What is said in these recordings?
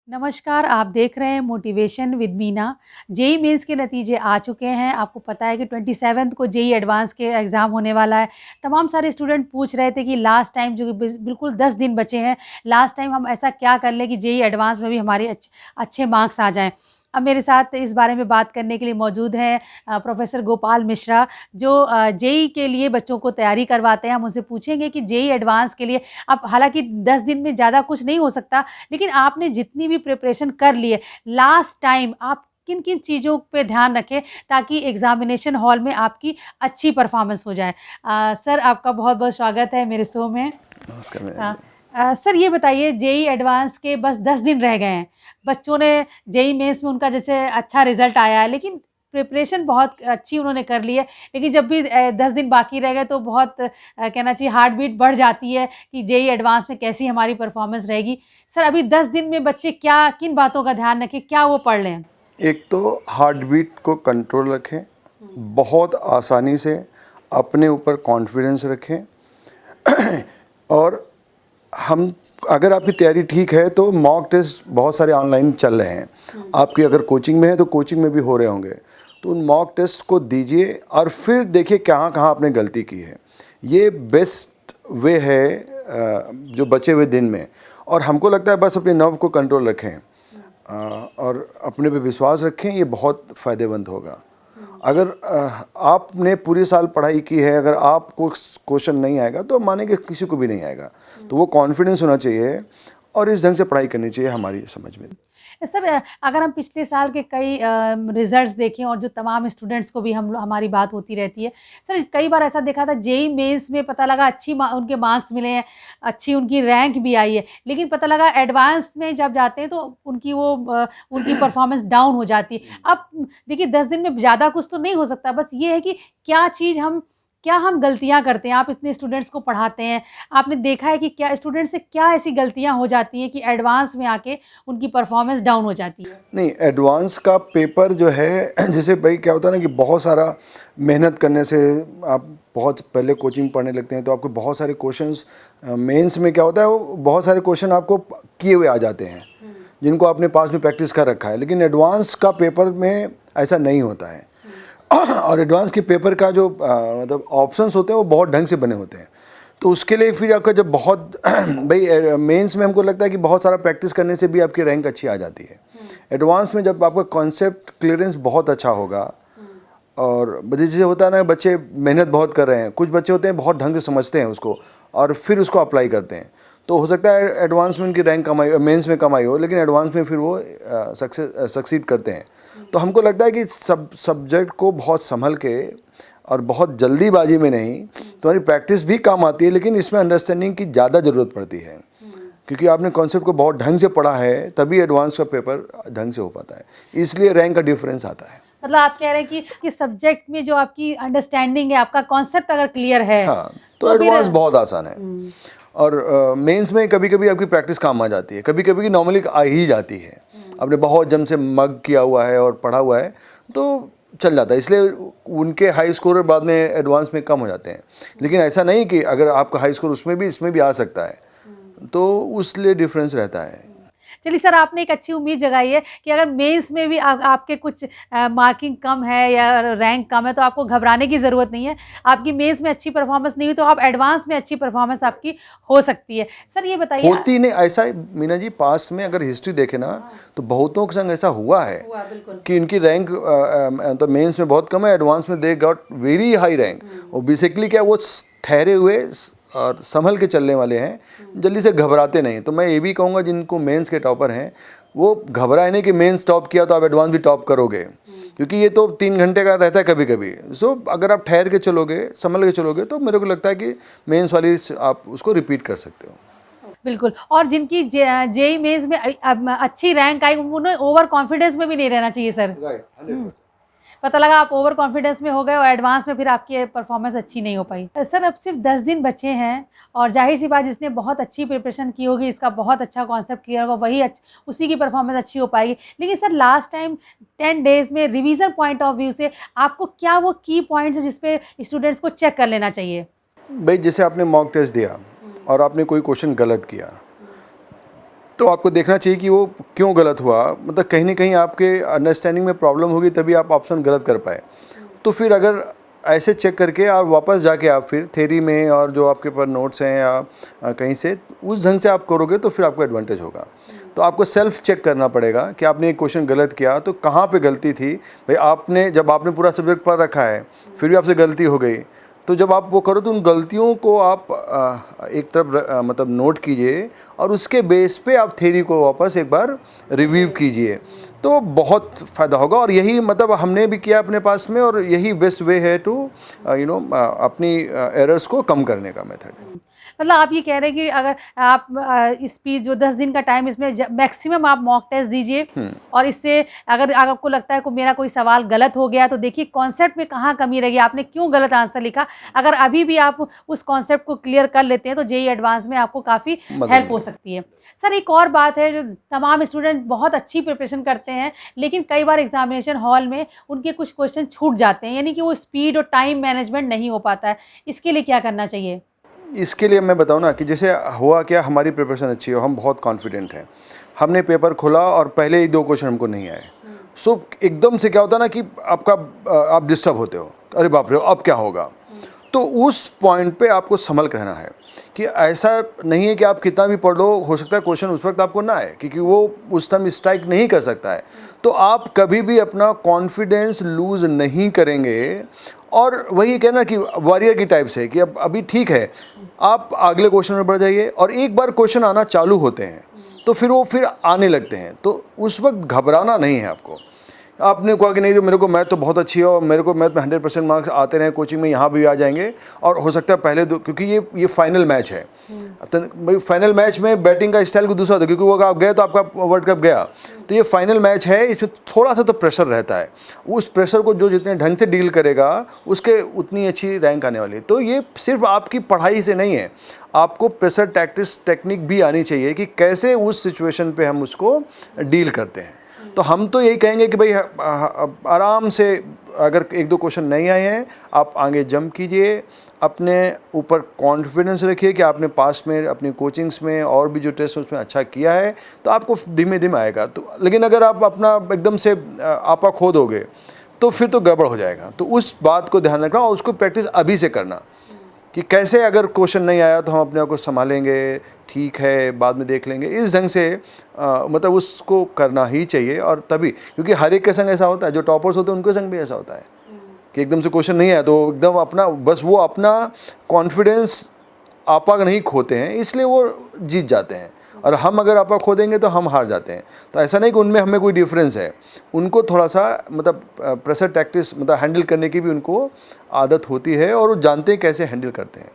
नमस्कार, आप देख रहे हैं motivation with Meena. JEE mains के नतीजे आ चुके हैं। आपको पता है कि 27 को जेईई एडवांस के एग्ज़ाम होने वाला है। तमाम सारे स्टूडेंट पूछ रहे थे कि लास्ट टाइम जो कि बिल्कुल 10 दिन बचे हैं, लास्ट टाइम हम ऐसा क्या कर लें कि जेईई एडवांस में भी हमारे अच्छे मार्क्स आ जाएँ। अब मेरे साथ इस बारे में बात करने के लिए मौजूद हैं प्रोफ़ेसर गोपाल मिश्रा, जो जेईई के लिए बच्चों को तैयारी करवाते हैं। हम उनसे पूछेंगे कि जेईई एडवांस के लिए अब हालाँकि 10 दिन में ज़्यादा कुछ नहीं हो सकता, लेकिन आपने जितनी भी प्रिपरेशन कर ली है, लास्ट टाइम आप किन-किन चीज़ों पे ध्यान रखें ताकि एग्ज़ामिनेशन हॉल में आपकी अच्छी परफ़ॉर्मेंस हो जाए? सर आपका बहुत-बहुत स्वागत है मेरे शो में। नमस्कार अ सर ये बताइए जेईई एडवांस के बस 10 दिन रह गए हैं। बच्चों ने जेईई मेंस में उनका जैसे अच्छा रिज़ल्ट आया है, लेकिन प्रिपरेशन बहुत अच्छी उन्होंने कर ली है। लेकिन जब भी 10 दिन बाकी रह गए तो बहुत कहना चाहिए हार्ट बीट बढ़ जाती है कि जेईई एडवांस में कैसी हमारी परफ़ॉर्मेंस रहेगी। सर अभी 10 दिन में बच्चे क्या किन बातों का ध्यान रखें, क्या वो पढ़ लें? एक तो हार्ट बीट को कंट्रोल रखें, बहुत आसानी से अपने ऊपर कॉन्फिडेंस रखें और हम अगर आपकी तैयारी ठीक है तो मॉक टेस्ट बहुत सारे ऑनलाइन चल रहे हैं। आपकी अगर कोचिंग में है तो कोचिंग में भी हो रहे होंगे, तो उन मॉक टेस्ट को दीजिए और फिर देखिए कहाँ कहाँ आपने गलती की है। ये बेस्ट वे है जो बचे हुए दिन में। और हमको लगता है बस अपने नर्व को कंट्रोल रखें और अपने पे विश्वास रखें, ये बहुत फ़ायदेमंद होगा। अगर आपने पूरे साल पढ़ाई की है, अगर आपको क्वेश्चन नहीं आएगा तो मानेंगे किसी को भी नहीं आएगा। तो वो कॉन्फिडेंस होना चाहिए और इस ढंग से पढ़ाई करनी चाहिए हमारी समझ में। सर अगर हम पिछले साल के कई रिज़ल्ट्स देखें और जो तमाम स्टूडेंट्स को भी हमारी बात होती रहती है। सर कई बार ऐसा देखा था जेईई मेंस में पता लगा उनके मार्क्स मिले हैं, अच्छी उनकी रैंक भी आई है, लेकिन पता लगा एडवांस में जब जाते हैं तो उनकी परफ़ॉर्मेंस डाउन हो जाती है। अब देखिए 10 दिन में ज़्यादा कुछ तो नहीं हो सकता, बस ये है कि क्या हम गलतियाँ करते हैं? आप इतने स्टूडेंट्स को पढ़ाते हैं, आपने देखा है कि क्या स्टूडेंट से क्या ऐसी गलतियाँ हो जाती हैं कि एडवांस में आके उनकी परफ़ॉर्मेंस डाउन हो जाती है? नहीं, एडवांस का पेपर जो है जैसे भाई क्या होता है ना कि बहुत सारा मेहनत करने से आप बहुत पहले कोचिंग पढ़ने लगते हैं तो आपको बहुत सारे क्वेश्चंस मेंस में क्या होता है, वो बहुत सारे क्वेश्चन आपको किए हुए आ जाते हैं जिनको आपने पास में प्रैक्टिस कर रखा है। लेकिन एडवांस का पेपर में ऐसा नहीं होता है और एडवांस के पेपर का जो मतलब ऑप्शंस होते हैं वो बहुत ढंग से बने होते हैं। तो उसके लिए फिर आपका जब बहुत भाई मेंस में हमको लगता है कि बहुत सारा प्रैक्टिस करने से भी आपकी रैंक अच्छी आ जाती है। एडवांस में जब आपका कॉन्सेप्ट क्लियरेंस बहुत अच्छा होगा और जैसे होता है ना, बच्चे मेहनत बहुत कर रहे हैं, कुछ बच्चे होते हैं बहुत ढंग से समझते हैं उसको और फिर उसको अप्लाई करते हैं, तो हो सकता है एडवांस में उनकी रैंक कम आई, मेंस में कम आई हो, लेकिन एडवांस में फिर वो सक्सीड करते हैं। तो हमको लगता है कि सब्जेक्ट को बहुत संभल के और बहुत जल्दीबाजी में नहीं, तुम्हारी प्रैक्टिस भी काम आती है, लेकिन इसमें अंडरस्टैंडिंग की ज़्यादा ज़रूरत पड़ती है क्योंकि आपने कॉन्सेप्ट को बहुत ढंग से पढ़ा है, तभी एडवांस का पेपर ढंग से हो पाता है, इसलिए रैंक का डिफरेंस आता है। मतलब आप कह रहे हैं कि सब्जेक्ट में जो आपकी अंडरस्टैंडिंग है, आपका कॉन्सेप्ट अगर क्लियर है, हाँ, तो तो फिर एडवांस बहुत आसान है। और मेंस में कभी कभी आपकी प्रैक्टिस काम आ जाती है, कभी कभी नॉर्मली आ ही जाती है। आपने बहुत जम से मग किया हुआ है और पढ़ा हुआ है तो चल जाता है, इसलिए उनके हाई स्कोर बाद में एडवांस में कम हो जाते हैं। लेकिन ऐसा नहीं कि अगर आपका हाई स्कोर उसमें भी इसमें भी आ सकता है, तो उसलिए डिफरेंस रहता है। चलिए सर आपने एक अच्छी उम्मीद जगाई है कि अगर मेंस में भी आपके कुछ मार्किंग कम है या रैंक कम है तो आपको घबराने की ज़रूरत नहीं है। आपकी मेंस में अच्छी परफ़ॉर्मेंस नहीं हुई तो आप एडवांस में अच्छी परफ़ॉर्मेंस आपकी हो सकती है। सर ये बताइए होती नहीं ऐसा मीना जी, पास में अगर हिस्ट्री देखे ना तो बहुतों के संग ऐसा हुआ है कि इनकी रैंक तो मेंस में बहुत कम है, एडवांस में they got very high rank. और बेसिकली क्या, वो ठहरे हुए और संभल के चलने वाले हैं, जल्दी से घबराते नहीं। तो मैं ये भी कहूँगा जिनको मेंस के टॉपर हैं वो घबराए नहीं कि मेंस टॉप किया तो आप एडवांस भी टॉप करोगे, क्योंकि ये तो 3 घंटे का रहता है कभी कभी। सो अगर आप ठहर के चलोगे, संभल के चलोगे, तो मेरे को लगता है कि मेंस वाली आप उसको रिपीट कर सकते हो। बिल्कुल। और जिनकी जेईई मेंस में अच्छी रैंक आई उन्हें ओवर कॉन्फिडेंस में भी नहीं रहना चाहिए सर। राइट, 100%। पता लगा आप ओवर कॉन्फिडेंस में हो गए और एडवांस में फिर आपकी परफॉर्मेंस अच्छी नहीं हो पाई। सर अब सिर्फ 10 दिन बचे हैं और ज़ाहिर-सी बात जिसने बहुत अच्छी प्रिपरेशन की होगी, इसका बहुत अच्छा कॉन्सेप्ट क्लियर होगा, उसी की परफॉर्मेंस अच्छी हो पाएगी। लेकिन सर लास्ट टाइम 10 डेज़ में रिवीजन पॉइंट ऑफ व्यू से आपको क्या वो की पॉइंट्स हैं जिस पे स्टूडेंट्स को चेक कर लेना चाहिए? भाई जैसे आपने मॉक टेस्ट दिया और आपने कोई क्वेश्चन गलत किया, तो आपको देखना चाहिए कि वो क्यों गलत हुआ, मतलब कहीं ना कहीं आपके अंडरस्टैंडिंग में प्रॉब्लम होगी तभी आप ऑप्शन गलत कर पाए। तो फिर अगर ऐसे चेक करके और वापस जाके आप फिर थ्योरी में और जो आपके पास नोट्स हैं या कहीं से उस ढंग से आप करोगे तो फिर आपको एडवांटेज होगा। तो आपको सेल्फ चेक करना पड़ेगा कि आपने एक क्वेश्चन गलत किया तो कहाँ पे गलती थी। भाई आपने जब आपने पूरा सब्जेक्ट पढ़ रखा है फिर भी आपसे गलती हो गई, तो जब आप वो करो तो उन गलतियों को आप एक तरफ मतलब नोट कीजिए और उसके बेस पे आप थ्योरी को वापस एक बार रिव्यू कीजिए, तो बहुत फ़ायदा होगा। और यही मतलब हमने भी किया अपने पास में, और यही बेस्ट वे है टू अपनी एरर्स को कम करने का मेथड है। मतलब आप ये कह रहे हैं कि अगर आप इस बीच जो 10 दिन का टाइम इसमें मैक्सिमम आप मॉक टेस्ट दीजिए, और इससे अगर आपको लगता है कि मेरा कोई सवाल गलत हो गया तो देखिए कॉन्सेप्ट में कहाँ कमी रह गई, आपने क्यों गलत आंसर लिखा। अगर अभी भी आप उस कॉन्सेप्ट को क्लियर कर लेते हैं तो जेईई एडवांस में आपको काफ़ी हेल्प हो सकती है। सर एक और बात है, जो तमाम स्टूडेंट बहुत अच्छी प्रिपरेशन करते हैं लेकिन कई बार एग्जामिनेशन हॉल में उनके कुछ क्वेश्चन छूट जाते हैं, यानी कि वो स्पीड और टाइम मैनेजमेंट नहीं हो पाता है, इसके लिए क्या करना चाहिए? इसके लिए मैं बताऊं ना कि जैसे हुआ क्या, हमारी प्रिपरेशन अच्छी हो, हम बहुत कॉन्फिडेंट हैं, हमने पेपर खोला और पहले ही 2 क्वेश्चन हमको नहीं आए, सो एकदम से क्या होता है ना कि आप डिस्टर्ब होते हो, अरे बाप रे अब क्या होगा। तो उस पॉइंट पे आपको संभल के रहना है कि ऐसा नहीं है कि आप कितना भी पढ़ लो, हो सकता है क्वेश्चन उस वक्त आपको ना आए क्योंकि वो उस टाइम स्ट्राइक नहीं कर सकता है। तो आप कभी भी अपना कॉन्फिडेंस लूज़ नहीं करेंगे, और वही कहना कि वॉरियर की टाइप से कि अब अभी ठीक है, आप अगले क्वेश्चन में बढ़ जाइए, और एक बार क्वेश्चन आना चालू होते हैं तो फिर वो फिर आने लगते हैं, तो उस वक्त घबराना नहीं है आपको। आपने कहा कि नहीं तो मेरे को मैथ तो बहुत अच्छी है और मेरे को मैथ में 100% मार्क्स आते रहे, कोचिंग में यहाँ भी आ जाएंगे, और हो सकता है पहले क्योंकि ये फाइनल मैच है। तो भाई फाइनल मैच में बैटिंग का स्टाइल को दूसरा होता है, क्योंकि वो आप गए तो आपका वर्ल्ड कप गया, तो ये फाइनल मैच है, इसमें थोड़ा सा तो प्रेशर रहता है। उस प्रेशर को जो जितने ढंग से डील करेगा उसके उतनी अच्छी रैंक आने वाली है। तो ये सिर्फ आपकी पढ़ाई से नहीं है, आपको प्रेशर टैक्टिक्स टेक्निक भी आनी चाहिए कि कैसे उस सिचुएशन पे हम उसको डील करते हैं। तो हम तो यही कहेंगे कि भाई आराम से, अगर 1-2 क्वेश्चन नहीं आए हैं आप आगे जंप कीजिए, अपने ऊपर कॉन्फिडेंस रखिए कि आपने पास में अपनी कोचिंग्स में और भी जो टेस्ट उसमें अच्छा किया है, तो आपको धीमे धीमे आएगा। तो लेकिन अगर आप अपना एकदम से आपा खो दोगे तो फिर तो गड़बड़ हो जाएगा। तो उस बात को ध्यान रखना और उसको प्रैक्टिस अभी से करना कि कैसे अगर क्वेश्चन नहीं आया तो हम अपने आप को संभालेंगे, ठीक है बाद में देख लेंगे, इस ढंग से मतलब उसको करना ही चाहिए। और तभी, क्योंकि हर एक के संग ऐसा होता है, जो टॉपर्स होते हैं उनके संग भी ऐसा होता है कि एकदम से क्वेश्चन नहीं आया तो एकदम अपना बस वो अपना कॉन्फिडेंस आपा नहीं खोते हैं, इसलिए वो जीत जाते हैं, और हम अगर आपा खो देंगे तो हम हार जाते हैं। तो ऐसा नहीं कि उनमें हमें कोई डिफरेंस है, उनको थोड़ा सा मतलब प्रेशर टैक्टिस मतलब हैंडल करने की भी उनको आदत होती है, और वो जानते हैं कैसे हैंडल करते हैं।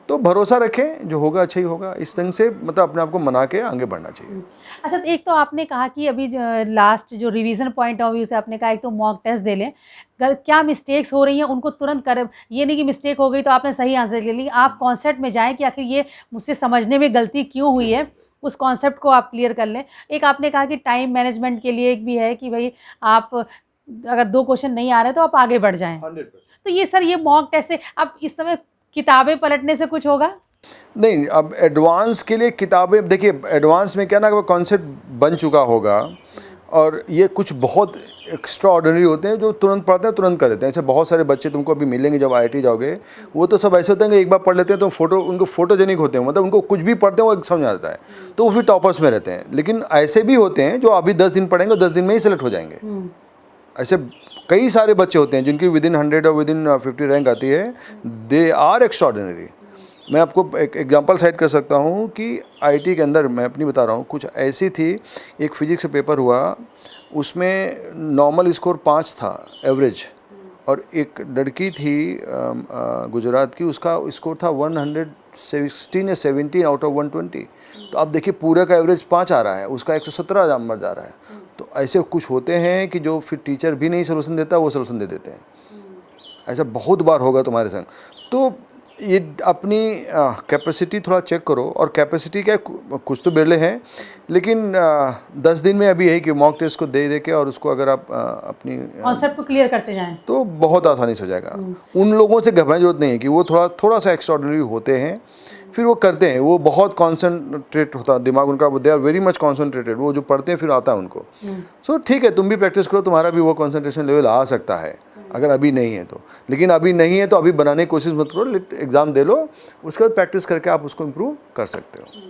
तो भरोसा रखें, जो होगा अच्छा ही होगा, इस ढंग से मतलब अपने आप को मना के आगे बढ़ना चाहिए। अच्छा, तो एक तो आपने कहा कि अभी लास्ट जो रिवीजन पॉइंट ऑफ व्यू से आपने कहा एक तो मॉक टेस्ट दे लें, क्या मिस्टेक्स हो रही हैं उनको तुरंत कर, ये नहीं कि मिस्टेक हो गई तो आपने सही आंसर ले ली, आप कॉन्सेप्ट में जाएं कि आखिर ये मुझसे समझने में गलती क्यों हुई है, उस कॉन्सेप्ट को आप क्लियर कर लें। एक आपने कहा कि टाइम मैनेजमेंट के लिए एक भी है कि भाई आप अगर 2 क्वेश्चन नहीं आ रहे तो आप आगे बढ़ जाएं। 100%। तो ये सर ये मॉक टेस्ट से अब इस समय किताबें पलटने से कुछ होगा? नहीं, अब एडवांस के लिए किताबें देखिए, एडवांस में क्या ना वो कॉन्सेप्ट बन चुका होगा, और ये कुछ बहुत एक्स्ट्रा ऑर्डिनरी होते हैं जो तुरंत पढ़ते हैं तुरंत कर देते हैं। ऐसे बहुत सारे बच्चे तुमको अभी मिलेंगे जब IIT जाओगे, वो तो सब ऐसे होते हैं कि एक बार पढ़ लेते हैं तो उनको फोटोजेनिक होते हैं, मतलब उनको कुछ भी पढ़ते हैं वो समझ आता है, तो वो फिर टॉपर्स में रहते हैं। लेकिन ऐसे भी होते हैं जो अभी 10 दिन पढ़ेंगे 10 दिन में ही सेलेक्ट हो जाएंगे। ऐसे कई सारे बच्चे होते हैं जिनकी विदिन 100 और विदिन 50 रैंक आती है, दे आर एक्स्ट्राऑर्डिनरी। मैं आपको एक एग्जांपल साइड कर सकता हूँ कि IIT के अंदर मैं अपनी बता रहा हूँ, कुछ ऐसी थी, एक फिजिक्स का पेपर हुआ, उसमें नॉर्मल स्कोर 5 था एवरेज, और एक लड़की थी गुजरात की, उसका स्कोर था 116 या 17 आउट ऑफ 120। तो आप देखिए पूरे का एवरेज 5 आ रहा है, उसका 117 नंबर जा रहा है। तो ऐसे कुछ होते हैं कि जो फिर टीचर भी नहीं सोल्यूशन देता, वो सोल्यूशन दे देते हैं। ऐसा बहुत बार होगा तुम्हारे संग। तो ये अपनी कैपेसिटी थोड़ा चेक करो, और कैपेसिटी क्या कुछ तो बिरले हैं, लेकिन 10 दिन में अभी यही कि मॉक टेस्ट को दे के और उसको अगर आप अपनी कॉन्सेप्ट को क्लियर करते जाएं तो बहुत आसानी से हो जाएगा। उन लोगों से घबराने की जरूरत नहीं है कि वो थोड़ा सा एक्स्ट्राऑर्डिनरी होते हैं, फिर वो करते हैं, वो बहुत कॉन्सेंट्रेट होता है दिमाग उनका, they are very much concentrated, वो जो पढ़ते हैं फिर आता है उनको। सो ठीक है, तुम भी प्रैक्टिस करो, तुम्हारा भी वो कॉन्सेंट्रेशन लेवल आ सकता है अगर अभी नहीं है तो। लेकिन अभी नहीं है तो अभी बनाने की कोशिश मत करो, एग्ज़ाम दे लो, उसके बाद प्रैक्टिस करके आप उसको इम्प्रूव कर सकते हो।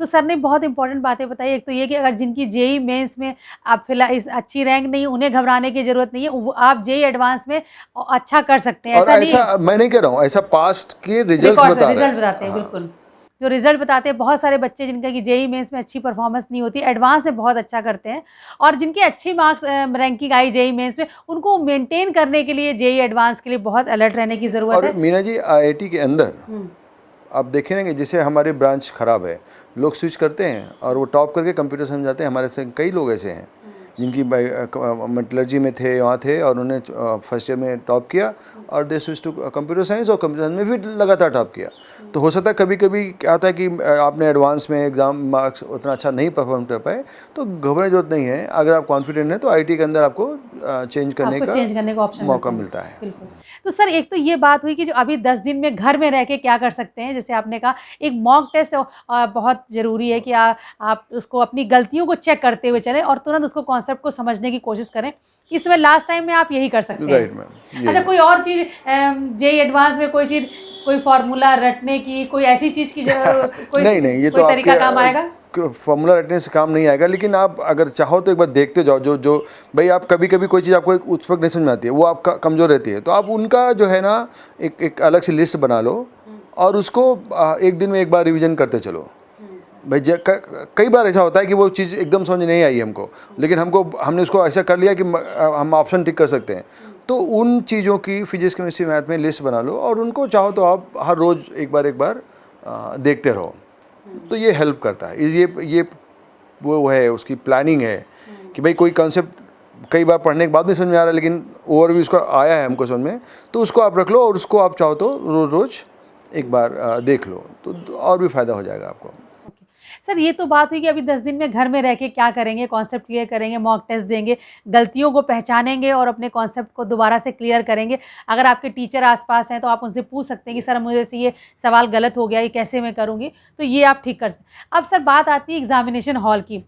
तो सर ने बहुत इंपॉर्टेंट बातें बताई। एक तो ये कि अगर जिनकी जेई मेंस में आप फिलहाल इस अच्छी रैंक नहीं, उन्हें घबराने की ज़रूरत नहीं है, आप जेई एडवांस में अच्छा कर सकते हैं, और ऐसा नहीं ऐसा मैं नहीं कह रहा हूँ, ऐसा पास्ट के रिजल्ट्स रिकॉर्ड बता रहे रिजल्ट हैं। बताते हैं, बिल्कुल जो रिजल्ट बताते हैं। बहुत सारे बच्चे जिनका कि जेई मेंस में अच्छी परफॉर्मेंस नहीं होती, एडवांस में बहुत अच्छा करते हैं, और जिनके अच्छी मार्क्स रैंकिंग आई जेई मेंस में, उनको मेंटेन करने के लिए जेई एडवांस के लिए बहुत अलर्ट रहने की ज़रूरत और है। मीना जी, आईआईटी के अंदर आप देखें ना कि जैसे हमारी ब्रांच ख़राब है, लोग स्विच करते हैं और वो टॉप करके कंप्यूटर समझ जाते हैं। हमारे से कई लोग ऐसे हैं जिनकी मेटलर्जी में थे, वहाँ थे, और उन्होंने फर्स्ट ईयर में टॉप किया और they switch to computer science, और कंप्यूटर साइंस में भी लगातार टॉप किया। तो हो सकता है कभी कभी क्या होता है कि आपने एडवांस में एग्ज़ाम मार्क्स उतना अच्छा नहीं परफॉर्म कर पाए, तो घबराने की जरूरत नहीं है। अगर आप कॉन्फिडेंट हैं तो आईटी के अंदर आपको चेंज करने का ऑप्शन मौका मिलता है। बिल्कुल। तो सर एक तो ये बात हुई कि जो अभी 10 दिन में घर में रह के क्या कर सकते हैं, जैसे आपने कहा एक मॉक टेस्ट बहुत ज़रूरी है कि आप उसको अपनी गलतियों को चेक करते हुए चलें और तुरंत उसको कॉन्सेप्ट को समझने की कोशिश करें। इसमें लास्ट टाइम में आप यही कर सकते हैं। Right ma'am. अच्छा, कोई और चीज़ जेई एडवांस में कोई चीज़, कोई फार्मूला रटने की, कोई ऐसी चीज़ की कोई नहीं, ये कोई तो तरीका काम आएगा? फॉर्मूला रटने से काम नहीं आएगा, लेकिन आप अगर चाहो तो एक बार देखते जाओ। जो भाई, आप कभी कभी कोई चीज़ आपको उस वक्त नहीं समझ में आती है, वो आपका कमज़ोर रहती है, तो आप उनका जो है ना एक अलग से लिस्ट बना लो और उसको एक दिन में एक बार रिवीजन करते चलो। भाई कई बार ऐसा होता है कि वो चीज़ एकदम समझ नहीं आई हमको, लेकिन हमने उसको ऐसा कर लिया कि हम ऑप्शन टिक कर सकते हैं। तो उन चीज़ों की फिजिक्स, केमिस्ट्री, मैथ में लिस्ट बना लो और उनको चाहो तो आप हर रोज़ एक बार देखते रहो। तो ये हेल्प करता है। ये वो है, उसकी प्लानिंग है कि भाई कोई कॉन्सेप्ट कई बार पढ़ने के बाद नहीं समझ में आ रहा है, लेकिन ओवरव्यू उसका आया है हमको समझ में, तो उसको आप रख लो और उसको आप चाहो तो रोज़ एक बार देख लो, तो और भी फ़ायदा हो जाएगा आपको। सर ये तो बात हुई कि अभी 10 दिन में घर में रह के क्या करेंगे, कॉन्सेप्ट क्लियर करेंगे, मॉक टेस्ट देंगे, गलतियों को पहचानेंगे और अपने कॉन्सेप्ट को दोबारा से क्लियर करेंगे। अगर आपके टीचर आसपास हैं तो आप उनसे पूछ सकते हैं कि सर मुझे से ये सवाल गलत हो गया, ये कैसे मैं करूँगी, तो ये आप ठीक कर सकते हैं। अब सर बात आती है एग्जामिनेशन हॉल की।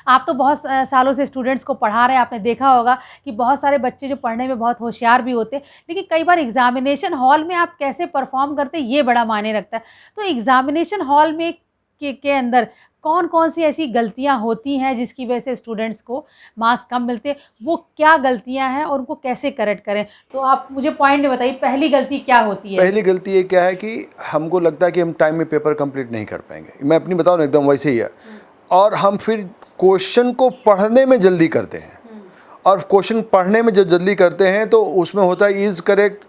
आप तो बहुत सालों से स्टूडेंट्स को पढ़ा रहे हैं, आपने देखा होगा कि बहुत सारे बच्चे जो पढ़ने में बहुत होशियार भी होते हैं, लेकिन कई बार एग्जामिनेशन हॉल में आप कैसे परफॉर्म करते हैं ये बड़ा मायने रखता है। तो एग्जामिनेशन हॉल में के अंदर कौन-कौन सी ऐसी गलतियाँ होती हैं जिसकी वजह से स्टूडेंट्स को मार्क्स कम मिलते हैं? वो क्या गलतियाँ हैं और उनको कैसे करेक्ट करें? तो आप मुझे पॉइंट में बताइए, पहली गलती क्या होती है? पहली गलती ये क्या है कि हमको लगता है कि हम टाइम में पेपर कंप्लीट नहीं कर पाएंगे। मैं अपनी बताऊँ ना, एकदम वैसे ही है। और हम फिर क्वेश्चन को पढ़ने में जल्दी करते हैं, और क्वेश्चन पढ़ने में जब जल्दी करते हैं तो उसमें होता है is correct,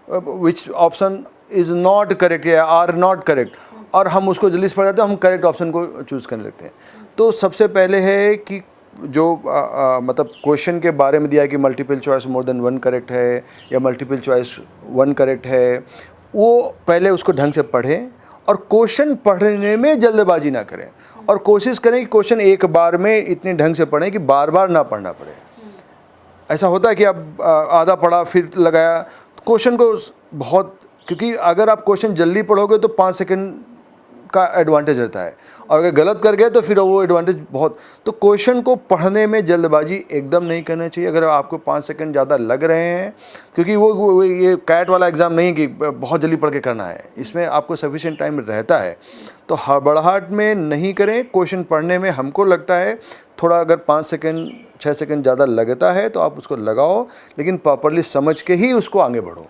which option is not correct या आर नॉट करेक्ट, और हम उसको जल्दी से पढ़ जाते हैं, हम करेक्ट ऑप्शन को चूज़ करने लगते हैं। तो सबसे पहले है कि जो मतलब क्वेश्चन के बारे में दिया है कि multiple choice more than one correct है या मल्टीपल चॉइस वन करेक्ट है, वो पहले उसको ढंग से पढ़ें और क्वेश्चन पढ़ने में जल्दबाजी ना करें, और कोशिश करें कि क्वेश्चन एक बार में इतने ढंग से पढ़ें कि बार बार ना पढ़ना पड़े। ऐसा होता है कि आप आधा पढ़ा फिर लगाया क्वेश्चन को बहुत, क्योंकि अगर आप क्वेश्चन जल्दी पढ़ोगे तो 5 सेकंड का एडवांटेज रहता है, और अगर गलत कर गए तो फिर वो एडवांटेज बहुत। तो क्वेश्चन को पढ़ने में जल्दबाजी एकदम नहीं करना चाहिए। अगर आपको 5 सेकंड ज़्यादा लग रहे हैं, क्योंकि वो ये कैट वाला एग्ज़ाम नहीं कि बहुत जल्दी पढ़ के करना है, इसमें आपको सफिशिएंट टाइम रहता है, तो हड़बड़ाहट में नहीं करें। क्वेश्चन पढ़ने में हमको लगता है थोड़ा, अगर 5 सेकंड 6 सेकंड ज़्यादा लगता है तो आप उसको लगाओ, लेकिन प्रॉपरली समझ के ही उसको आगे बढ़ो,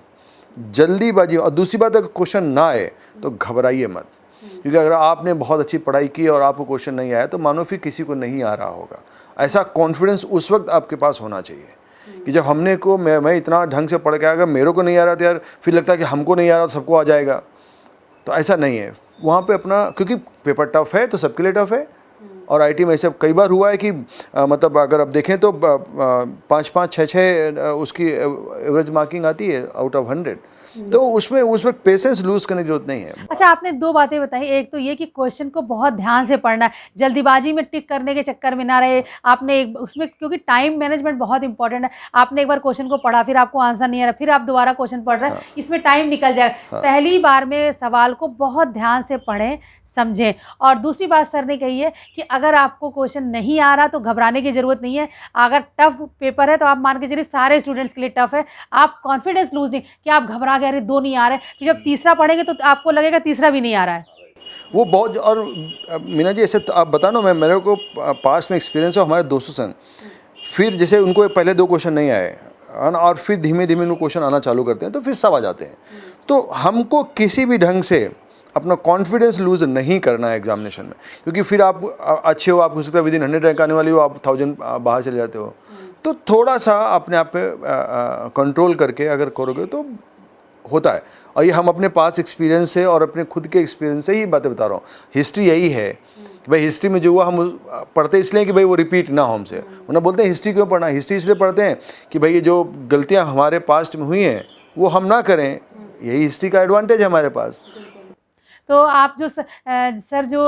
जल्दीबाजी। और दूसरी बात, अगर क्वेश्चन ना आए तो घबराइए मत, क्योंकि अगर आपने बहुत अच्छी पढ़ाई की और आपको क्वेश्चन नहीं आया तो मानो फिर किसी को नहीं आ रहा होगा। ऐसा कॉन्फिडेंस उस वक्त आपके पास होना चाहिए कि जब हमने को मैं इतना ढंग से पढ़ के, अगर मेरे को नहीं आ रहा तो यार फिर लगता है कि हमको नहीं आ रहा तो सबको आ जाएगा, तो ऐसा नहीं है। वहाँ पे अपना, क्योंकि पेपर टफ है तो सबके लिए टफ है, और आईटी में ऐसे कई बार हुआ है कि मतलब अगर आप देखें तो 5-5, 6-6 उसकी एवरेज मार्किंग आती है आउट ऑफ 100। तो उसमें पेशेंस लूज करने की जरूरत नहीं है। अच्छा, आपने 2 बातें बताई, एक तो ये कि क्वेश्चन को बहुत ध्यान से पढ़ना है, जल्दीबाजी में टिक करने के चक्कर में ना रहे। आपने एक उसमें, क्योंकि टाइम मैनेजमेंट बहुत इंपॉर्टेंट है, आपने एक बार क्वेश्चन को पढ़ा, फिर आपको आंसर नहीं आ रहा, फिर आप दोबारा क्वेश्चन पढ़ रहे हैं, इसमें टाइम निकल जाएगा। पहली बार में सवाल को बहुत ध्यान से पढ़ें, समझें। और दूसरी बात सर ने कही है कि अगर आपको क्वेश्चन नहीं आ रहा तो घबराने की ज़रूरत नहीं है। अगर टफ पेपर है तो आप मान के चलिए सारे स्टूडेंट्स के लिए टफ है, आप कॉन्फिडेंस लूज नहीं कि आप घबरा गए, अरे 2 नहीं आ रहे, फिर जब तीसरा पढ़ेंगे तो आपको लगेगा तीसरा भी नहीं आ रहा है। वो बहुत। और मीना जी, ऐसे तो आप बता ना, मेरे को पास में एक्सपीरियंस है हमारे दोस्तों संग, फिर जैसे उनको पहले 2 क्वेश्चन नहीं आए और फिर धीमे धीमे उनको क्वेश्चन आना चालू करते हैं तो फिर सब आ जाते हैं। तो हमको किसी भी ढंग से अपना कॉन्फिडेंस लूज नहीं करना है एग्जामिनेशन में, क्योंकि फिर आप अच्छे हो, आप हो सकता है विदिन 100 रैंक आने वाली हो, आप 1000 बाहर चले जाते हो। तो थोड़ा सा अपने आप पे कंट्रोल करके अगर करोगे तो होता है। और ये हम अपने पास एक्सपीरियंस से और अपने खुद के एक्सपीरियंस से ही बातें बता रहा हूँ। हिस्ट्री यही है कि भाई हिस्ट्री में जो हुआ हम पढ़ते इसलिए कि भाई वो रिपीट ना हो हमसे। वरना बोलते हैं हिस्ट्री क्यों पढ़ना, हिस्ट्री इसलिए पढ़ते हैं कि भाई ये जो गलतियाँ हमारे पास्ट में हुई हैं वो हम ना करें, यही हिस्ट्री का एडवांटेज है हमारे पास। तो आप जो सर जो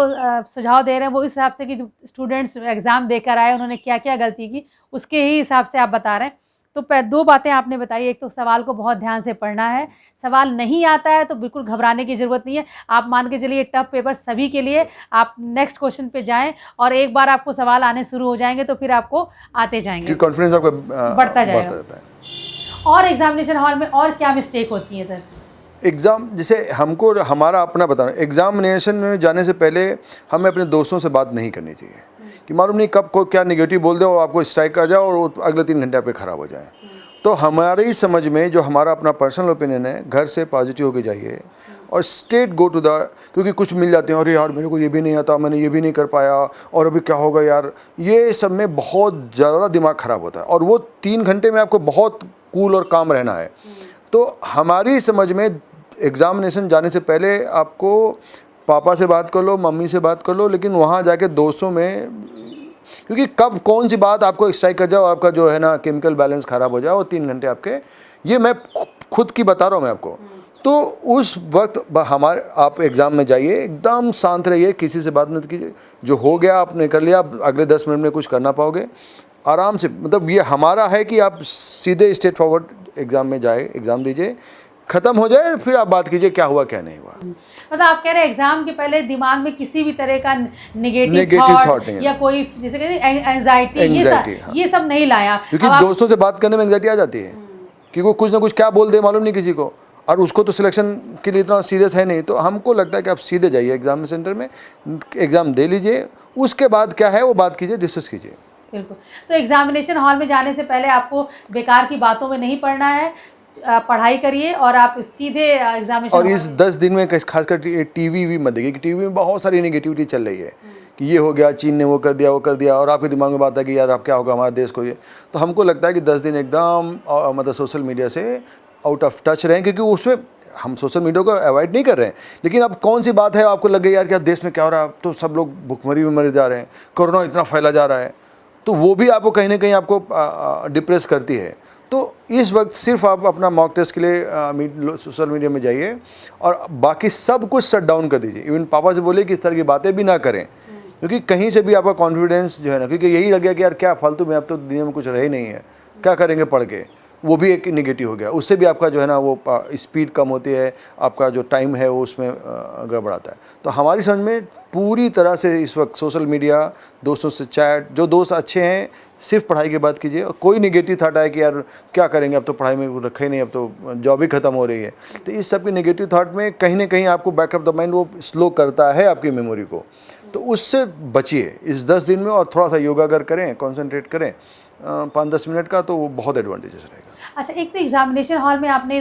सुझाव दे रहे हैं वो इस हिसाब से कि जो स्टूडेंट्स एग्ज़ाम देकर आए उन्होंने क्या क्या गलती की, उसके ही हिसाब से आप बता रहे हैं। तो 2 बातें आपने बताई, एक तो सवाल को बहुत ध्यान से पढ़ना है, सवाल नहीं आता है तो बिल्कुल घबराने की ज़रूरत नहीं है। आप मान के चलिए टफ पेपर सभी के लिए, आप नेक्स्ट क्वेश्चन पे जाएं और एक बार आपको सवाल आने शुरू हो जाएंगे तो फिर आपको आते जाएंगे, कॉन्फिडेंस आपका बढ़ता जाएगा। रहता है। और एग्जामिनेशन हॉल में और क्या मिस्टेक होती है सर? एग्ज़ाम जैसे हमको हमारा अपना बताना, एग्ज़ामिनेशन में जाने से पहले हमें अपने दोस्तों से बात नहीं करनी चाहिए कि मालूम नहीं कब को क्या नेगेटिव बोल दे और आपको स्ट्राइक कर जाए और अगले 3 घंटे आप पे ख़राब हो जाए। तो हमारी समझ में जो हमारा अपना पर्सनल ओपिनियन है, घर से पॉजिटिव होके जाइए और स्ट्रेट गो टू द, क्योंकि कुछ मिल जाते हैं, अरे यार मेरे को ये भी नहीं आता, मैंने ये भी नहीं कर पाया और अभी क्या होगा यार, ये सब में बहुत ज़्यादा दिमाग ख़राब होता है। और वो 3 घंटे में आपको बहुत कूल और काम रहना है। तो हमारी समझ में एग्ज़ामिनेशन जाने से पहले आपको पापा से बात कर लो, मम्मी से बात कर लो, लेकिन वहाँ जाके दोस्तों में, क्योंकि कब कौन सी बात आपको स्ट्राइक कर जाए और आपका जो है ना केमिकल बैलेंस ख़राब हो जाए और 3 घंटे आपके, ये मैं खुद की बता रहा हूँ मैं आपको। तो उस वक्त आप एग्ज़ाम में जाइए, एकदम शांत रहिए, किसी से बात मत कीजिए, जो हो गया आपने कर लिया, आप अगले 10 मिनट में कुछ करना पाओगे आराम से। मतलब ये हमारा है कि आप सीधे स्ट्रेट फॉरवर्ड एग्ज़ाम में जाए, एग्ज़ाम दीजिए, ख़त्म हो जाए, फिर आप बात कीजिए क्या हुआ क्या नहीं हुआ। मतलब आप कह रहे हैं एग्जाम के पहले दिमाग में किसी भी तरह का नेगेटिव थॉट या कोई जैसे कहते हैं एंजाइटी, ये सब नहीं लाया, क्योंकि दोस्तों से बात करने में एंजाइटी आ जाती है कि वो कुछ ना कुछ क्या बोल दे मालूम नहीं किसी को, और उसको तो सिलेक्शन के लिए इतना सीरियस है नहीं। तो हमको लगता है कि आप सीधे जाइए एग्जाम सेंटर में, एग्ज़ाम दे लीजिए, उसके बाद क्या है वो बात कीजिए, डिस्कस कीजिए। बिल्कुल। तो एग्जामिनेशन हॉल में जाने से पहले आपको बेकार की बातों में नहीं पढ़ना है, पढ़ाई करिए और आप सीधे एग्जामिनेशन। और इस 10 दिन में खासकर टीवी भी मत देखिए कि टीवी में बहुत सारी नेगेटिविटी चल रही है कि ये हो गया, चीन ने वो कर दिया, और आपके दिमाग में बात है कि यार अब क्या होगा हमारे देश को। ये तो हमको लगता है कि 10 दिन एकदम मतलब सोशल मीडिया से आउट ऑफ टच रहें, क्योंकि उसमें हम सोशल मीडिया को अवॉइड नहीं कर रहे हैं, लेकिन अब कौन सी बात है आपको लग गई यार क्या देश में क्या हो रहा है, तो सब लोग भुखमरी में मरे जा रहे हैं, कोरोना इतना फैला जा रहा है, तो वो भी आपको कहीं ना कहीं आपको डिप्रेस करती है। तो इस वक्त सिर्फ आप अपना मॉक टेस्ट के लिए सोशल मीडिया में जाइए और बाकी सब कुछ शट डाउन कर दीजिए। इवन पापा से बोलिए कि इस तरह की बातें भी ना करें, क्योंकि कहीं से भी आपका कॉन्फिडेंस जो है ना, क्योंकि यही लग गया कि यार क्या फालतू में, अब तो दुनिया में कुछ रहे नहीं है, क्या करेंगे पढ़ के, वो भी एक नेगेटिव हो गया। उससे भी आपका जो है ना वो स्पीड कम होती है, आपका जो टाइम है वो उसमें गड़बड़ाता है। तो हमारी समझ में पूरी तरह से इस वक्त सोशल मीडिया, दोस्तों से चैट, जो दोस्त अच्छे हैं सिर्फ पढ़ाई की बात कीजिए, और कोई नेगेटिव थाट आए कि यार क्या करेंगे, अब तो पढ़ाई में रखा ही नहीं, अब तो जॉब ही ख़त्म हो रही है, तो इस सब की नेगेटिव थाट में कहीं ना कहीं आपको बैकअप द माइंड वो स्लो करता है आपकी मेमोरी को। तो उससे बचिए इस 10 दिन में, और थोड़ा सा योगा अगर करें, कॉन्सेंट्रेट करें 5-10 मिनट का, तो वो बहुत एडवांटेजेस रहेगा। अच्छा, एक तो एग्जामिनेशन हॉल में आपने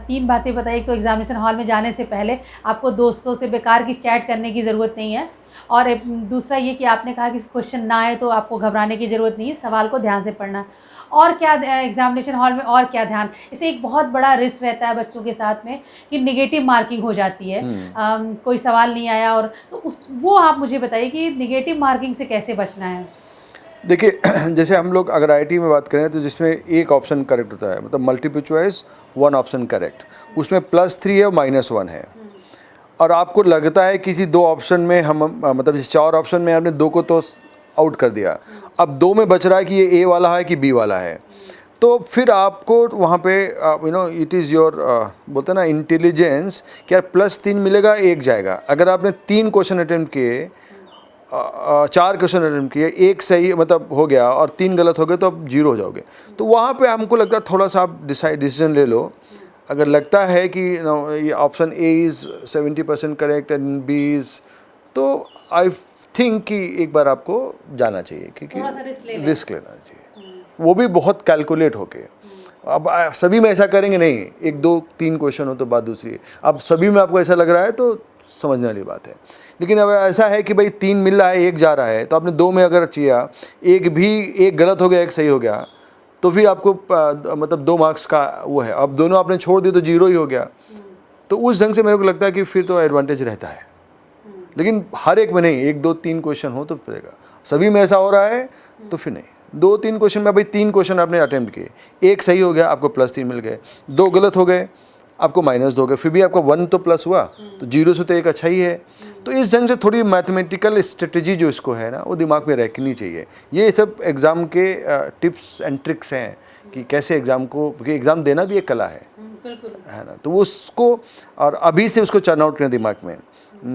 3 बातें बताई। एक तो एग्जामिनेशन हॉल में जाने से पहले आपको दोस्तों से बेकार की चैट करने की ज़रूरत नहीं है, और दूसरा ये कि आपने कहा कि क्वेश्चन ना आए तो आपको घबराने की ज़रूरत नहीं है, सवाल को ध्यान से पढ़ना। और क्या एग्जामिनेशन हॉल में और क्या ध्यान, इसे एक बहुत बड़ा रिस्क रहता है बच्चों के साथ में कि नेगेटिव मार्किंग हो जाती है, कोई सवाल नहीं आया, और तो वो आप मुझे बताइए कि नेगेटिव मार्किंग से कैसे बचना है। देखिए जैसे हम लोग अगर आईआईटी में बात करें तो जिसमें एक ऑप्शन करेक्ट होता है, मतलब multiple choice one option correct, उसमें +3 है और -1 है, और आपको लगता है किसी दो ऑप्शन में हम मतलब इस 4 ऑप्शन में आपने 2 को तो आउट कर दिया, अब 2 में बच रहा है कि ये ए वाला है कि बी वाला है, तो फिर आपको वहाँ पे इट इज़ योर बोलते हैं ना इंटेलिजेंस कि यार +3 मिलेगा, 1 जाएगा। अगर आपने 3 क्वेश्चन अटेम्प्ट किए, 4 क्वेश्चन अटेम्प्ट किए, 1 सही मतलब हो गया और 3 गलत हो गए, तो आप 0 हो जाओगे। तो वहाँ पे हमको लगता है थोड़ा सा आप डिसीजन ले लो। अगर लगता है कि ये option A is 70% correct and B is, तो आई थिंक कि एक बार आपको जाना चाहिए, क्योंकि रिस्क लेना चाहिए, वो भी बहुत कैलकुलेट होके। अब सभी में ऐसा करेंगे नहीं, 1 2 3 क्वेश्चन हो तो बात दूसरी है। अब सभी में आपको ऐसा लग रहा है तो समझने वाली बात है। लेकिन अब ऐसा है कि भाई 3 मिल रहा है, 1 जा रहा है, तो आपने 2 में अगर किया, एक गलत हो गया, 1 सही हो गया, तो फिर आपको मतलब 2 मार्क्स का वो है। अब दोनों आपने छोड़ दिए तो 0 ही हो गया। तो उस ढंग से मेरे को लगता है कि फिर तो एडवांटेज रहता है, लेकिन हर एक में नहीं, 1 2 3 क्वेश्चन हो तो पड़ेगा। सभी में ऐसा हो रहा है तो फिर नहीं। 2 3 क्वेश्चन में भाई 3 क्वेश्चन आपने अटेम्प्ट किए, 1 सही हो गया, आपको +3 मिल गए, 2 गलत हो गए, आपको -2 हो गए, फिर भी आपका 1 तो प्लस हुआ, तो 0 से तो 1 अच्छा ही है। तो इस ढंग से थोड़ी मैथमेटिकल स्ट्रेटजी जो इसको है ना, वो दिमाग में रखनी चाहिए। ये सब एग्ज़ाम के टिप्स एंड ट्रिक्स हैं कि कैसे एग्ज़ाम को, क्योंकि एग्ज़ाम देना भी एक कला है ना, तो उसको और अभी से उसको चर्न आउट करें दिमाग में,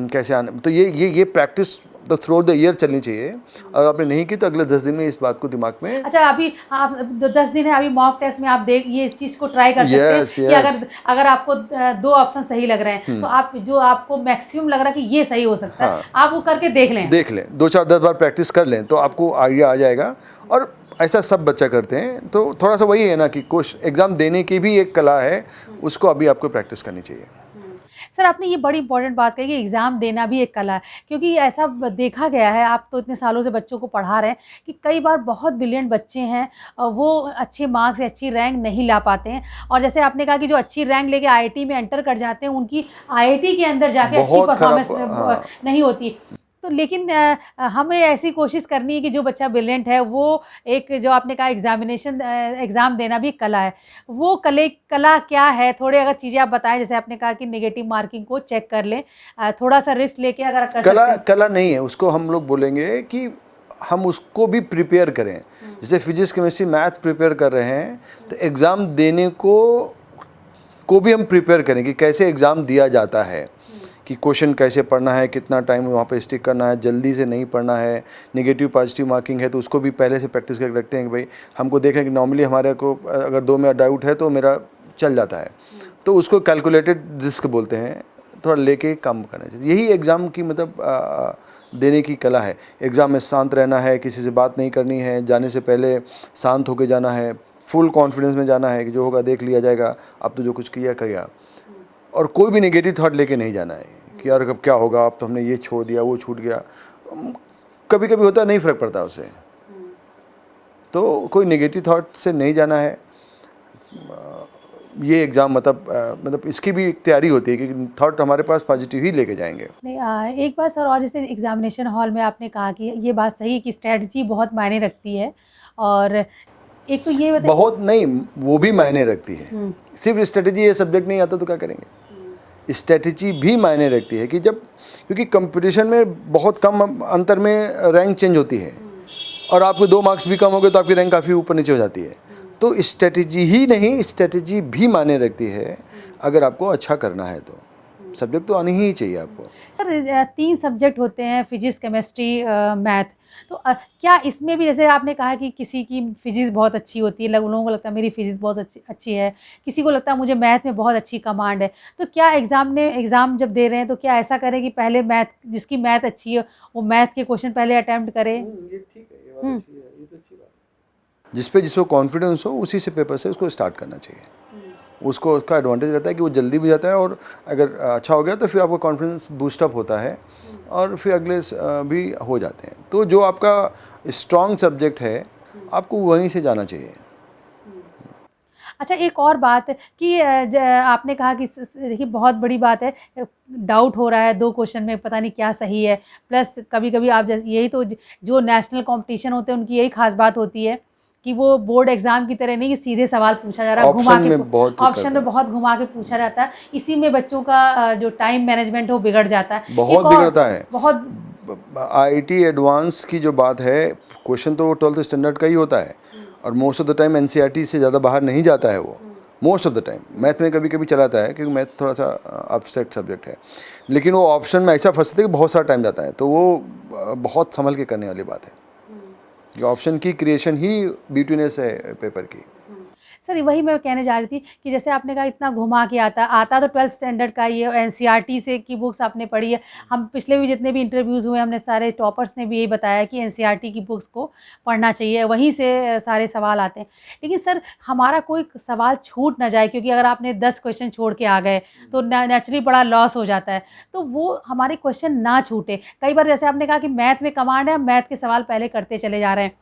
कैसे आना। तो ये प्रैक्टिस तो थ्रू द ईयर चलनी चाहिए, और आपने नहीं की तो अगले 10 दिन में इस बात को दिमाग में। अच्छा, अभी आप 10 दिन है, अभी मॉक टेस्ट में आप देख ये चीज़ को ट्राई कर सकते हैं कि अगर आपको 2 ऑप्शन सही लग रहे हैं, तो आप जो आपको मैक्सिमम लग रहा है कि ये सही हो सकता है, आप वो करके देख लें 2 4 10 बार प्रैक्टिस कर लें, तो आपको आइडिया आ जाएगा। और ऐसा सब बच्चा करते हैं, तो थोड़ा सा वही है ना कि एग्ज़ाम देने की भी एक कला है, उसको अभी आपको प्रैक्टिस करनी चाहिए। सर, आपने ये बड़ी इंपॉर्टेंट बात कही कि एग्ज़ाम देना भी एक कला है, क्योंकि ऐसा देखा गया है, आप तो इतने सालों से बच्चों को पढ़ा रहे हैं, कि कई बार बहुत ब्रिलियंट बच्चे हैं, वो अच्छे मार्क्स या अच्छी रैंक नहीं ला पाते हैं, और जैसे आपने कहा कि जो अच्छी रैंक लेके आईआईटी में एंटर कर जाते हैं, उनकी आईआईटी के अंदर जाके अच्छी परफॉर्मेंस नहीं होती। तो लेकिन हमें ऐसी कोशिश करनी है कि जो बच्चा ब्रिलियंट है, वो एक जो आपने कहा एग्ज़ाम देना भी कला है, वो कला क्या है? थोड़े अगर चीज़ें आप बताएं, जैसे आपने कहा कि नेगेटिव मार्किंग को चेक कर लें, थोड़ा सा रिस्क लेके अगर कर सकते हैं। कला नहीं है, उसको हम लोग बोलेंगे कि हम उसको भी प्रिपेयर करें। जैसे फिजिक्स केमिस्ट्री मैथ प्रिपेयर कर रहे हैं, तो एग्ज़ाम देने को भी हम प्रिपेयर करें कि कैसे एग्ज़ाम दिया जाता है, कि क्वेश्चन कैसे पढ़ना है, कितना टाइम वहाँ पे स्टिक करना है, जल्दी से नहीं पढ़ना है। नेगेटिव पॉजिटिव मार्किंग है तो उसको भी पहले से प्रैक्टिस करके रखते हैं कि भाई हमको देखें कि नॉर्मली हमारे को अगर 2 में डाउट है तो मेरा चल जाता है, तो उसको कैलकुलेटेड रिस्क बोलते हैं, थोड़ा लेके काम करना चाहिए। यही एग्ज़ाम की मतलब देने की कला है। एग्ज़ाम में शांत रहना है, किसी से बात नहीं करनी है, जाने से पहले शांत होकर जाना है, फुल कॉन्फिडेंस में जाना है कि जो होगा देख लिया जाएगा, अब तो जो कुछ किया करेगा, और कोई भी नेगेटिव थॉट लेके नहीं जाना है कि यार अब क्या होगा, अब तो हमने ये छोड़ दिया, वो छूट गया। कभी कभी होता है, नहीं फ़र्क पड़ता उससे, तो कोई नेगेटिव थॉट से नहीं जाना है। ये एग्ज़ाम मतलब इसकी भी एक तैयारी होती है कि थॉट हमारे पास पॉजिटिव ही लेके जाएंगे। नहीं, एक बात सर, और जैसे एग्जामिनेशन हॉल में आपने कहा कि ये बात सही है कि स्ट्रेटजी बहुत मायने रखती है, और एक तो ये बताइए। बहुत नहीं, वो भी मायने रखती है। सिर्फ स्ट्रेटजी, ये सब्जेक्ट नहीं आता तो क्या करेंगे। स्ट्रेटजी भी मायने रखती है कि जब, क्योंकि कंपटीशन में बहुत कम अंतर में रैंक चेंज होती है, और आपको 2 मार्क्स भी कम हो गए तो आपकी रैंक काफ़ी ऊपर नीचे हो जाती है। तो स्ट्रेटजी ही नहीं, स्ट्रेटजी भी मायने रखती है अगर आपको अच्छा करना है तो। सब्जेक्ट तो आनी ही चाहिए आपको। सर, 3 सब्जेक्ट होते हैं, फिजिक्स, केमिस्ट्री, मैथ, तो क्या इसमें भी, जैसे आपने कहा कि किसी की फिजिक्स बहुत अच्छी होती है, लोगों को लगता है मेरी फिजिक्स बहुत अच्छी है, किसी को लगता है मुझे मैथ में बहुत अच्छी कमांड है, तो क्या एग्ज़ाम जब दे रहे हैं तो क्या ऐसा करें कि पहले मैथ, जिसकी मैथ अच्छी है वो मैथ के क्वेश्चन पहले अटैम्प्ट करे? ये ठीक है, ये बात अच्छी है, ये तो अच्छी बात है। जिसको कॉन्फिडेंस हो उसी से पेपर से उसको स्टार्ट करना चाहिए। उसको उसका एडवांटेज रहता है कि वो जल्दी भी जाता है, और अगर अच्छा हो गया तो फिर आपका कॉन्फिडेंस बूस्टअप होता है, और फिर अगले भी हो जाते हैं। तो जो आपका स्ट्रॉन्ग सब्जेक्ट है, आपको वहीं से जाना चाहिए। अच्छा, एक और बात कि आपने कहा कि देखिए बहुत बड़ी बात है, डाउट हो रहा है 2 क्वेश्चन में, पता नहीं क्या सही है। प्लस कभी-कभी आप जैसे यही तो जो नेशनल कॉम्पिटिशन होते हैं उनकी यही ख़ास बात होती है कि वो बोर्ड एग्ज़ाम की तरह नहीं कि सीधे सवाल पूछा जा रहा है, घुमा ऑप्शन के में बहुत ऑप्शन करता में है, बहुत घुमा के पूछा जाता है। इसी में बच्चों का जो टाइम मैनेजमेंट है वो बिगड़ जाता है। बहुत एक और बिगड़ता है। बहुत आईआईटी एडवांस की जो बात है, क्वेश्चन तो 12th स्टैंडर्ड का ही होता है और most of the time NCERT से ज़्यादा बाहर नहीं जाता है वो, most of the time. Math में कभी कभी चलाता है क्योंकि मैथ थोड़ा सा अब्स्ट्रैक्ट सब्जेक्ट है, लेकिन वो ऑप्शन में ऐसा फंसते कि बहुत सारा टाइम जाता है, तो वो बहुत संभल के करने वाली बात है कि ऑप्शन की क्रिएशन ही ब्यूटीनेस है पेपर की। सर वही मैं कहने जा रही थी कि जैसे आपने कहा इतना घुमा के आता तो 12th स्टैंडर्ड का ही है, एनसीईआरटी से की बुक्स आपने पढ़ी है। हम पिछले भी जितने भी इंटरव्यूज़ हुए हमने सारे टॉपर्स ने भी यही बताया कि एनसीईआरटी की बुक्स को पढ़ना चाहिए, वहीं से सारे सवाल आते हैं। लेकिन सर हमारा कोई सवाल छूट ना जाए, क्योंकि अगर आपने 10 क्वेश्चन छोड़ के आ गए तो नेचुरली बड़ा लॉस हो जाता है, तो वो हमारे क्वेश्चन ना छूटे। कई बार जैसे आपने कहा कि मैथ में कमांड है, हम मैथ के सवाल पहले करते चले जा रहे हैं,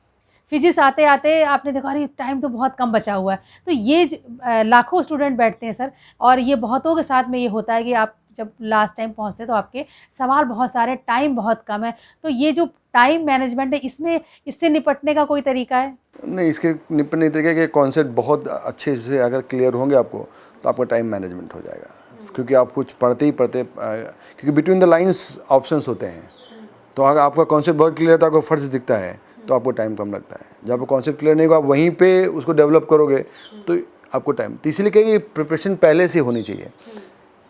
फिजिक्स आते-आते आपने देखा अरे टाइम तो बहुत कम बचा हुआ है। तो ये लाखों स्टूडेंट बैठते हैं सर, और ये बहुतों के साथ में ये होता है कि आप जब लास्ट टाइम पहुँचते हैं तो आपके सवाल बहुत सारे, टाइम बहुत कम है। तो ये जो टाइम मैनेजमेंट है इससे निपटने का कोई तरीका है? नहीं, इसके निपटने के तरीके के कॉन्सेप्ट बहुत अच्छे से अगर क्लियर होंगे आपको, तो आपका टाइम मैनेजमेंट हो जाएगा। क्योंकि आप कुछ पढ़ते ही पढ़ते, क्योंकि बिटवीन द लाइंस ऑप्शंस होते हैं, तो अगर आपका कॉन्सेप्ट बहुत क्लियर है तो आपको फर्स्ट दिखता है, तो आपको टाइम कम लगता है। जब आपको कॉन्सेप्ट क्लियर नहीं होगा, आप वहीं पे उसको डेवलप करोगे तो आपको टाइम, तो इसीलिए कहीं प्रिपरेशन पहले से होनी चाहिए।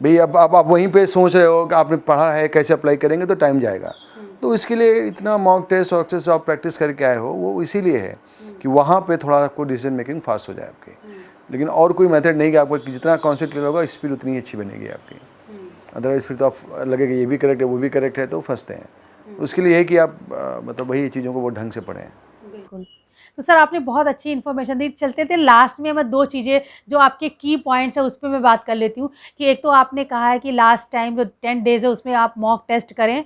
भाई अब आप वहीं पे सोच रहे हो कि आपने पढ़ा है, कैसे अप्लाई करेंगे, तो टाइम जाएगा। तो इसके लिए इतना मॉक टेस्ट और एक्सेस जो आप प्रैक्टिस करके आए हो, वो इसीलिए है कि वहाँ पे थोड़ा आपको डिसीजन मेकिंग फास्ट हो जाए आपकी। लेकिन और कोई मेथड नहीं कि आपको जितना कॉन्सेप्ट क्लियर होगा स्पीड उतनी अच्छी बनेगी आपकी। अदरवाइज़ फिर तो आप लगेगा ये भी करेक्ट है वो भी करेक्ट है, तो फंसते हैं। उसके लिए है कि आप मतलब वही चीज़ों को वो ढंग से पढ़ें। बिल्कुल। तो सर आपने बहुत अच्छी इन्फॉर्मेशन दी। चलते लास्ट में मैं 2 चीज़ें जो आपके की पॉइंट्स हैं उस पे मैं बात कर लेती हूँ कि एक तो आपने कहा है कि लास्ट टाइम जो 10 डेज़ है उसमें आप मॉक टेस्ट करें,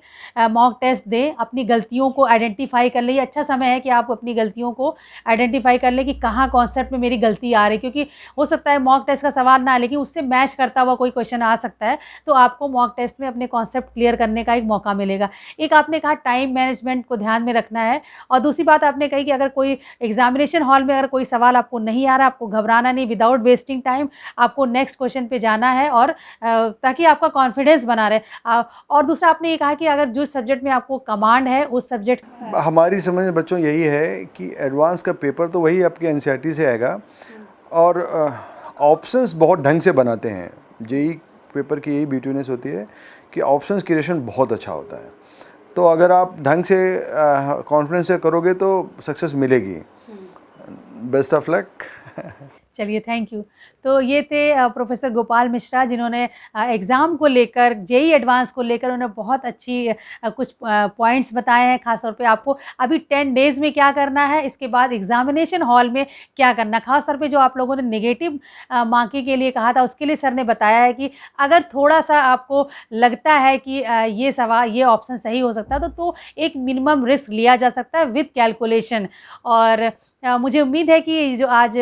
मॉक टेस्ट दें, अपनी गलतियों को आइडेंटिफ़ाई कर लें। ये अच्छा समय है कि आप अपनी गलतियों को आइडेंटिफ़ाई कर लें कि कहाँ कॉन्सेप्ट में मेरी गलती आ रही है, क्योंकि हो सकता है मॉक टेस्ट का सवाल ना आए लेकिन उससे मैच करता हुआ कोई क्वेश्चन आ सकता है, तो आपको मॉक टेस्ट में अपने कॉन्सेप्ट क्लियर करने का एक मौका मिलेगा। एक आपने कहा टाइम मैनेजमेंट को ध्यान में रखना है, और दूसरी बात आपने कही कि अगर कोई एग्जामिनेशन हॉल में अगर कोई सवाल आपको नहीं आ रहा, आपको घबराना नहीं, विदाउट वेस्टिंग टाइम आपको नेक्स्ट क्वेश्चन पे जाना है, और ताकि आपका कॉन्फिडेंस बना रहे। और दूसरा आपने ये कहा कि अगर जो सब्जेक्ट में आपको कमांड है उस सब्जेक्ट हमारी समझ में बच्चों यही है कि एडवांस का पेपर तो वही आपके एनसीईआरटी से आएगा, और ऑप्शंस बहुत ढंग से बनाते हैं। जेई पेपर की यही ब्यूटीनेस होती है कि ऑप्शंस क्रिएशन बहुत अच्छा होता है। तो अगर आप ढंग से कॉन्फिडेंस से करोगे तो सक्सेस मिलेगी। Best of luck. चलिए, थैंक यू। तो ये थे प्रोफेसर गोपाल मिश्रा, जिन्होंने एग्ज़ाम को लेकर, जेईई एडवांस को लेकर उन्हें बहुत अच्छी कुछ पॉइंट्स बताए हैं। ख़ास तौर पे आपको अभी 10 डेज़ में क्या करना है, इसके बाद एग्ज़ामिनेशन हॉल में क्या करना है। ख़ास तौर पे जो आप लोगों ने नेगेटिव मार्किंग के लिए कहा था, उसके लिए सर ने बताया है कि अगर थोड़ा-सा आपको लगता है कि ये ऑप्शन सही हो सकता है, तो एक मिनिमम रिस्क लिया जा सकता है विद कैलकुलेशन। और मुझे उम्मीद है कि जो आज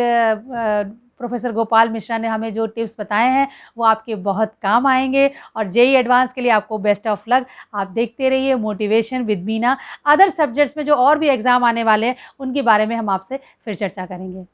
प्रोफेसर गोपाल मिश्रा ने हमें जो टिप्स बताए हैं वो आपके बहुत काम आएंगे, और जेईई एडवांस के लिए आपको बेस्ट ऑफ लक। आप देखते रहिए motivation with Meena. Other subjects में जो और भी एग्ज़ाम आने वाले हैं उनके बारे में हम आपसे फिर चर्चा करेंगे।